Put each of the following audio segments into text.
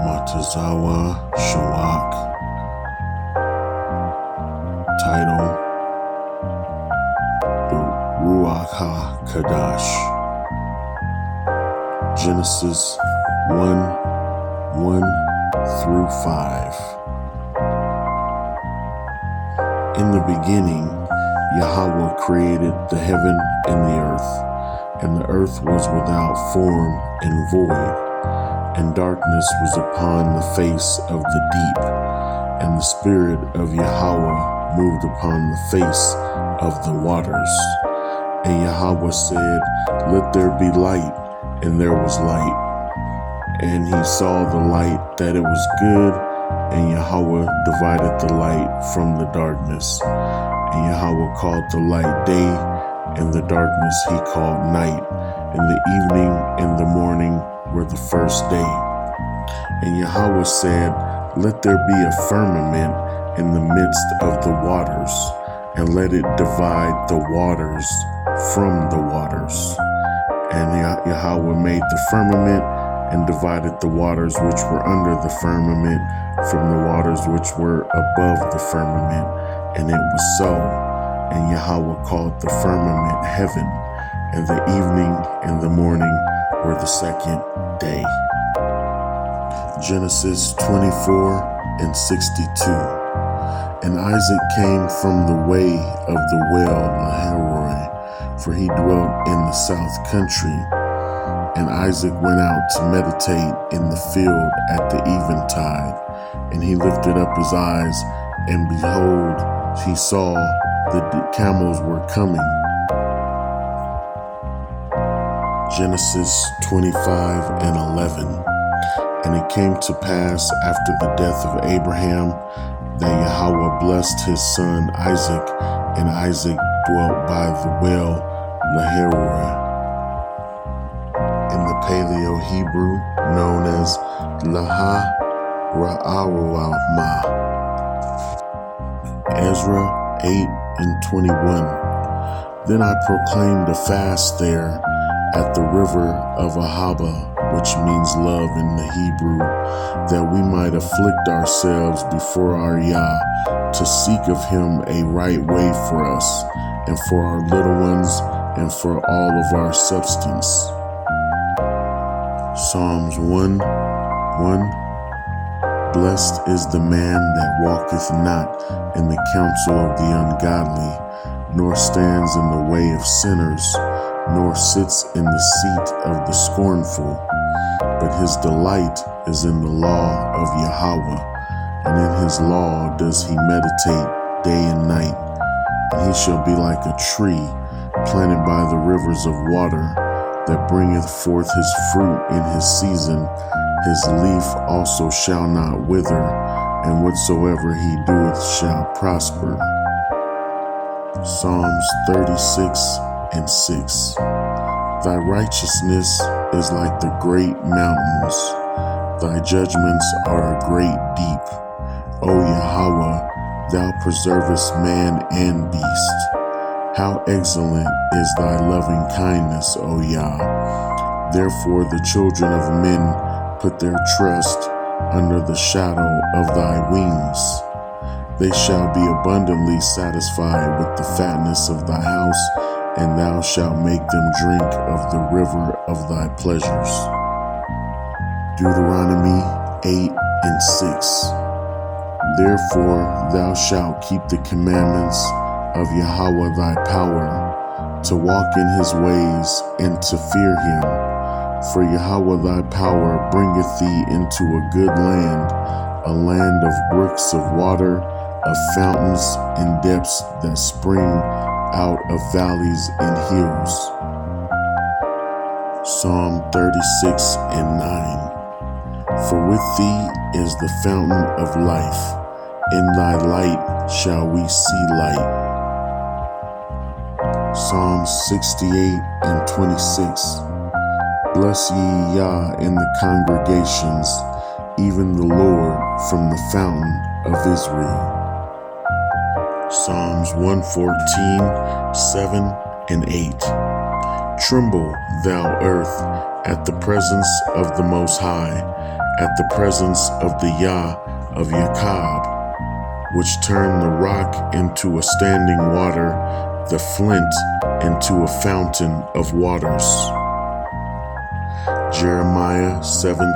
Matazawa Shawak. Title: The Ruach HaKodesh. Genesis 1:1-5. In the beginning, Yahweh created the heaven and the earth was without form and void, and darkness was upon the face of the deep, and the Spirit of Yahweh moved upon the face of the waters. And Yahweh said, "Let there be light," and there was light. And he saw the light that it was good, and Yahweh divided the light from the darkness. And Yahweh called the light day, and the darkness he called night. And the evening and the morning were the first day. And Yahweh said, "Let there be a firmament in the midst of the waters, and let it divide the waters from the waters." And Yahweh made the firmament and divided the waters which were under the firmament from the waters which were above the firmament. And it was so. And Yahweh called the firmament heaven, and the evening and the morning were the second day. Genesis 24:62. And Isaac came from the way of the well Lahairoi, for he dwelt in the south country. And Isaac went out to meditate in the field at the eventide. And he lifted up his eyes, and behold, he saw the camels were coming. Genesis 25:11. And it came to pass after the death of Abraham that Yahweh blessed his son Isaac, and Isaac dwelt by the well Lahairoi, in the Paleo Hebrew known as Laha-Ra'aruamah. Ezra 8:21. Then I proclaimed a fast there at the river of Ahava, which means love in the Hebrew, that we might afflict ourselves before our Yah, to seek of him a right way for us, and for our little ones, and for all of our substance. Psalms 1:1. Blessed is the man that walketh not in the counsel of the ungodly, nor stands in the way of sinners, nor sits in the seat of the scornful. But his delight is in the law of Yahweh, and in his law does he meditate day and night. And he shall be like a tree planted by the rivers of water, that bringeth forth his fruit in his season. His leaf also shall not wither, and whatsoever he doeth shall prosper. Psalms 36:6. Thy righteousness is like the great mountains. Thy judgments are a great deep. O Yahweh, thou preservest man and beast. How excellent is thy loving kindness, O Yah. Therefore the children of men put their trust under the shadow of thy wings. They shall be abundantly satisfied with the fatness of thy house, and thou shalt make them drink of the river of thy pleasures. Deuteronomy 8:6. Therefore thou shalt keep the commandments of Yahweh thy power, to walk in his ways and to fear him. For Yahweh thy power bringeth thee into a good land, a land of brooks of water, of fountains and depths that spring out of valleys and hills. Psalm 36:9. For with thee is the fountain of life. In thy light shall we see light. Psalm 68:26. Bless ye Yah in the congregations, even the Lord from the fountain of Israel. Psalms 114:7-8. Tremble, thou earth, at the presence of the Most High, at the presence of the Yah of Jacob, which turned the rock into a standing water, the flint into a fountain of waters. Jeremiah 17,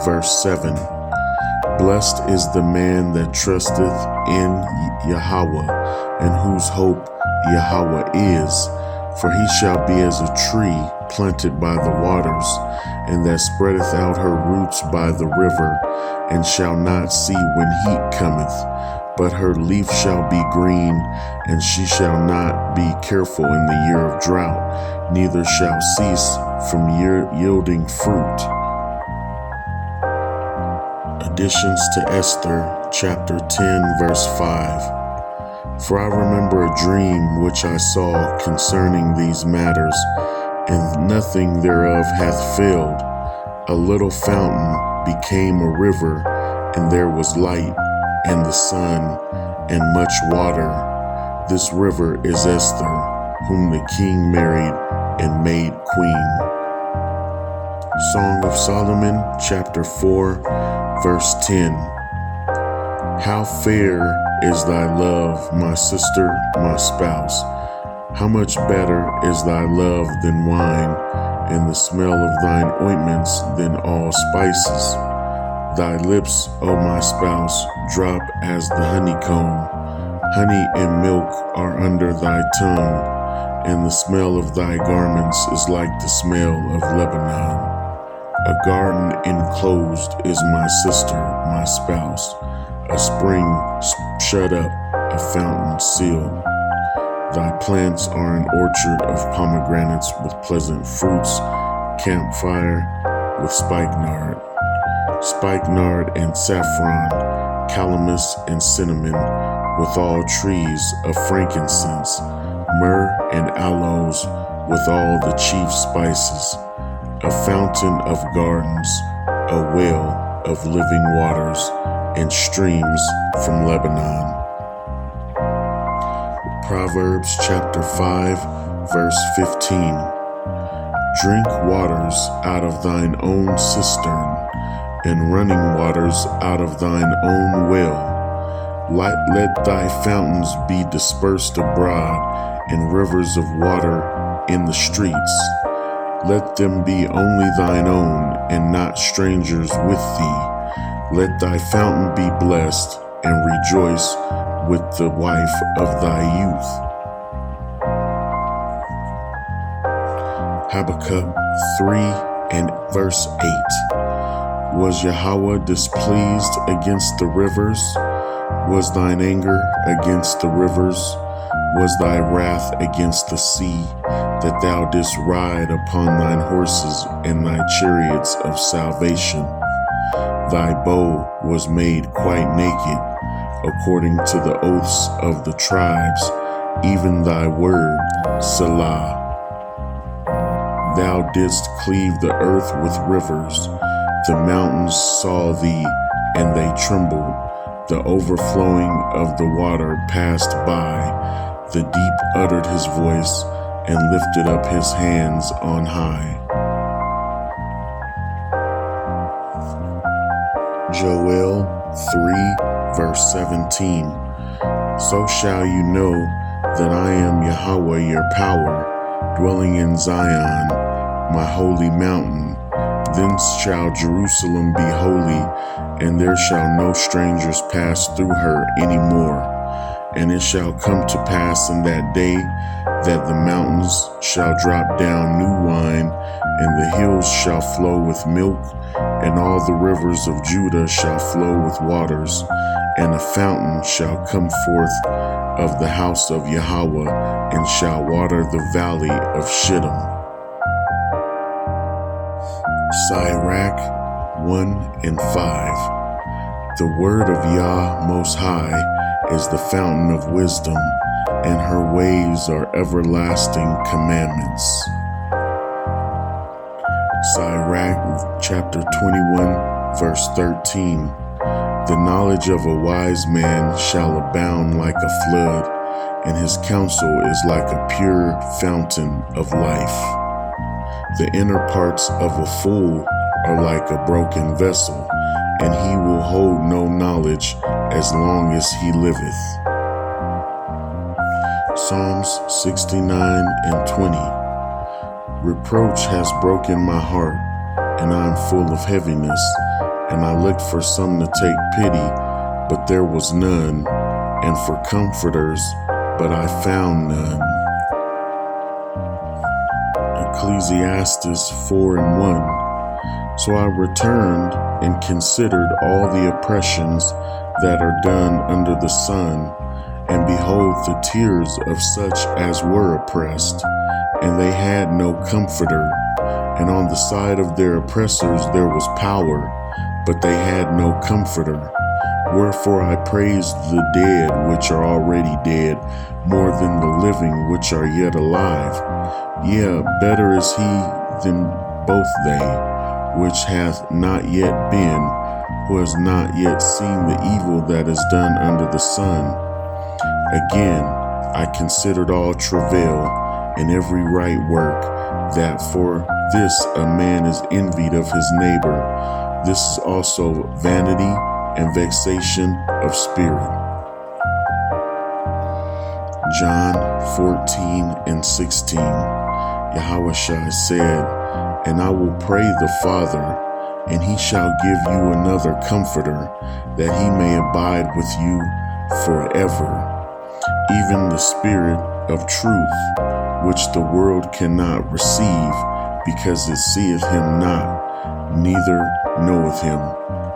verse 7. Blessed is the man that trusteth in Yahweh, and whose hope Yahweh is, for he shall be as a tree planted by the waters, and that spreadeth out her roots by the river, and shall not see when heat cometh, but her leaf shall be green, and she shall not be careful in the year of drought, neither shall cease from yielding fruit. Additions to Esther, chapter 10, verse 5. For I remember a dream which I saw concerning these matters, and nothing thereof hath failed. A little fountain became a river, and there was light, and the sun, and much water. This river is Esther, whom the king married and made queen. Song of Solomon, chapter 4, verse 10. How fair is thy love, my sister, my spouse. How much better is thy love than wine, and the smell of thine ointments than all spices. Thy lips, O my spouse, drop as the honeycomb. Honey and milk are under thy tongue, and the smell of thy garments is like the smell of Lebanon. A garden enclosed is my sister, my spouse, a spring shut up, a fountain sealed. Thy plants are an orchard of pomegranates with pleasant fruits, campfire with spikenard and saffron, calamus and cinnamon, with all trees of frankincense, myrrh and aloes, with all the chief spices, a fountain of gardens, a well of living waters, and streams from Lebanon. Proverbs chapter 5, verse 15. Drink waters out of thine own cistern, and running waters out of thine own well. Let thy fountains be dispersed abroad, and rivers of water in the streets. Let them be only thine own, and not strangers with thee. Let thy fountain be blessed, and rejoice with the wife of thy youth. Habakkuk 3 and verse 8. Was Yahweh displeased against the rivers? Was thine anger against the rivers? Was thy wrath against the sea, that thou didst ride upon thine horses and thy chariots of salvation? Thy bow was made quite naked, according to the oaths of the tribes, even thy word, Selah. Thou didst cleave the earth with rivers. The mountains saw thee, and they trembled. The overflowing of the water passed by. The deep uttered his voice and lifted up his hands on high. Joel 3, verse 17. So shall you know that I am Yahweh your power, dwelling in Zion, my holy mountain. Thence shall Jerusalem be holy, and there shall no strangers pass through her any more. And it shall come to pass in that day that the mountains shall drop down new wine, and the hills shall flow with milk, and all the rivers of Judah shall flow with waters, and a fountain shall come forth of the house of Yahweh, and shall water the valley of Shittim. Sirach 1 and 5. The word of Yah Most High is the fountain of wisdom, and her ways are everlasting commandments. Sirach chapter 21, verse 13. The knowledge of a wise man shall abound like a flood, and his counsel is like a pure fountain of life. The inner parts of a fool are like a broken vessel, and he will hold no knowledge as long as he liveth. Psalms 69:20. Reproach has broken my heart, and I am full of heaviness. And I looked for some to take pity, but there was none, and for comforters, but I found none. Ecclesiastes 4:1. So I returned and considered all the oppressions that are done under the sun, and behold the tears of such as were oppressed, and they had no comforter. And on the side of their oppressors there was power, but they had no comforter. Wherefore I praised the dead which are already dead more than the living which are yet alive. Yea, better is he than both they, which hath not yet been, who has not yet seen the evil that is done under the sun. Again, I considered all travail and every right work, that for this a man is envied of his neighbor. This is also vanity and vexation of spirit. John 14:16. Yahushua said, And I will pray the Father, and he shall give you another comforter, that he may abide with you forever, even the Spirit of truth, which the world cannot receive, because it seeth him not, neither knoweth him.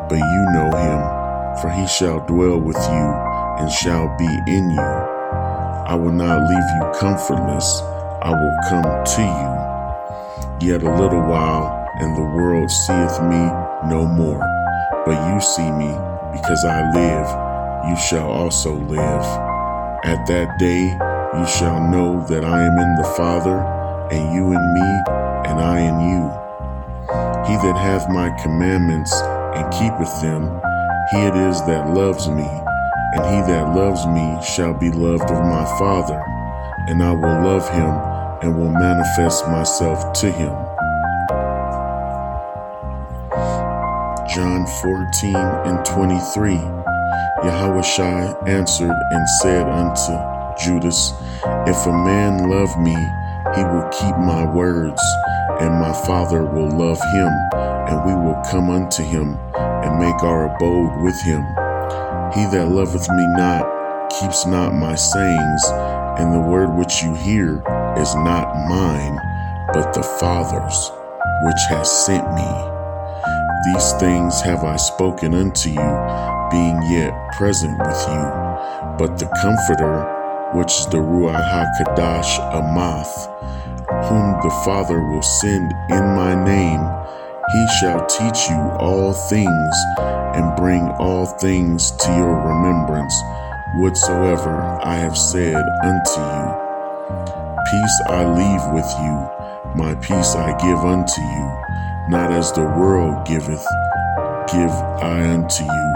But you know him, for he shall dwell with you, and shall be in you. I will not leave you comfortless, I will come to you. Yet a little while, and the world seeth me no more. But you see me, because I live, you shall also live. At that day you shall know that I am in the Father, and you in me, and I in you. He that hath my commandments and keepeth them, he it is that loves me, and he that loves me shall be loved of my Father, and I will love him and will manifest myself to him. John 14:23. Yahushua answered and said unto Judas, If a man love me, he will keep my words, and my Father will love him, and we will come unto him, and make our abode with him. He that loveth me not keeps not my sayings, and the word which you hear is not mine, but the Father's, which has sent me. These things have I spoken unto you, being yet present with you. But the Comforter, which is the Ruach HaKodesh AhMath, whom the Father will send in my name, he shall teach you all things, and bring all things to your remembrance, whatsoever I have said unto you. Peace I leave with you, my peace I give unto you. Not as the world giveth, give I unto you.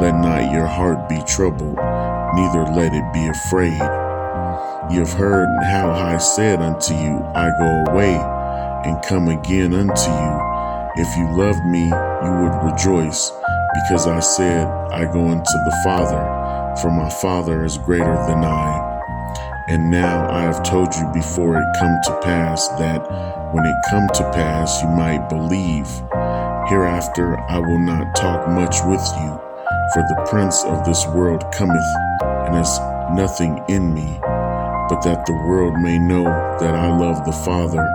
Let not your heart be troubled, neither let it be afraid. You have heard how I said unto you, I go away, and come again unto you. If you loved me, you would rejoice, because I said, I go unto the Father, for my Father is greater than I. And now I have told you before it come to pass, that when it come to pass you might believe. Hereafter I will not talk much with you, for the prince of this world cometh, and has nothing in me, but that the world may know that I love the Father,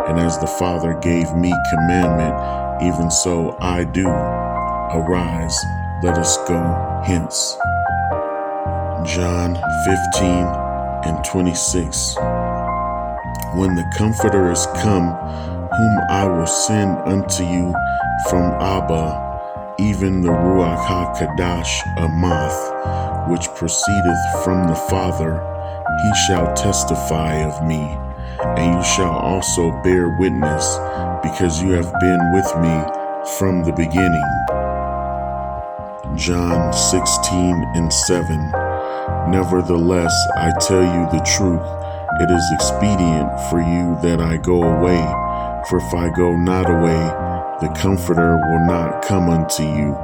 and as the Father gave me commandment, even so I do. Arise, let us go hence. John 15:26. When the Comforter is come, whom I will send unto you from Abba, even the Ruach HaKodesh AhMath, which proceedeth from the Father, he shall testify of me, and you shall also bear witness, because you have been with me from the beginning. John 16:7. Nevertheless, I tell you the truth, it is expedient for you that I go away, for if I go not away, The Comforter will not come unto you,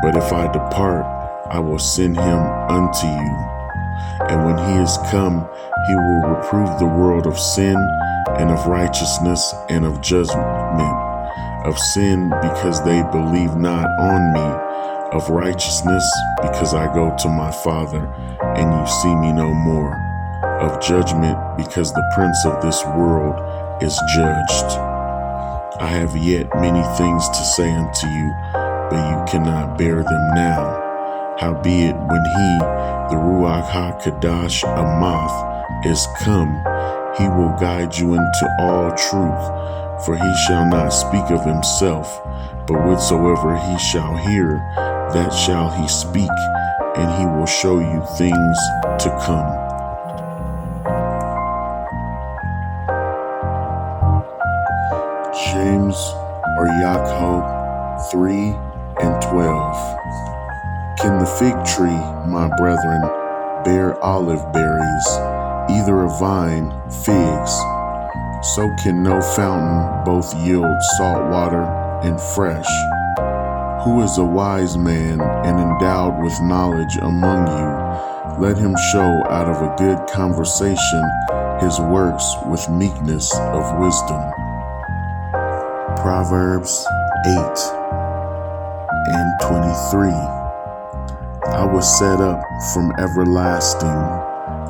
but if I depart, I will send him unto you. And when he is come, he will reprove the world of sin and of righteousness and of judgment. Of sin, because they believe not on me. Of righteousness, because I go to my Father, and you see me no more. Of judgment, because the prince of this world is judged. I have yet many things to say unto you, but you cannot bear them now. Howbeit, when he, the Ruach HaKodesh AhMath, is come, he will guide you into all truth, for he shall not speak of himself, but whatsoever he shall hear, that shall he speak, and he will show you things to come. James or Yaakov 3:12. Can the fig tree, my brethren, bear olive berries, either a vine figs? So can no fountain both yield salt water and fresh. Who is a wise man and endowed with knowledge among you? Let him show out of a good conversation his works with meekness of wisdom. Proverbs 8:23. I was set up from everlasting,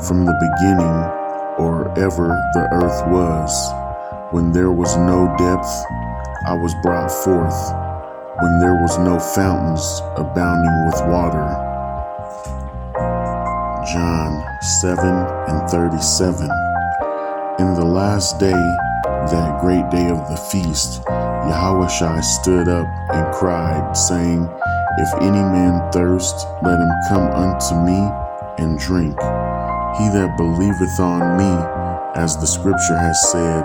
from the beginning, or ever the earth was. When there was no depth, I was brought forth, when there was no fountains abounding with water. John 7:37. In the last day, that great day of the feast, Yahushua stood up and cried, saying, If any man thirst, let him come unto me and drink. He that believeth on me, as the scripture has said,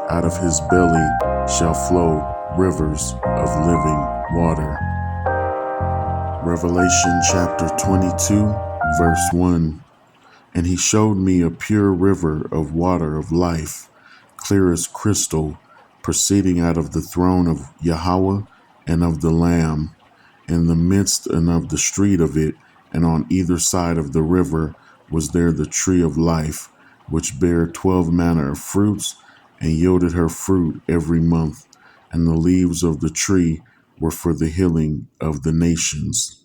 out of his belly shall flow rivers of living water. Revelation chapter 22, verse 1. And he showed me a pure river of water of life, clear as crystal, proceeding out of the throne of Yahweh and of the Lamb. In the midst and of the street of it, and on either side of the river, was there the tree of life, which bare 12 manner of fruits, and yielded her fruit every month. And the leaves of the tree were for the healing of the nations.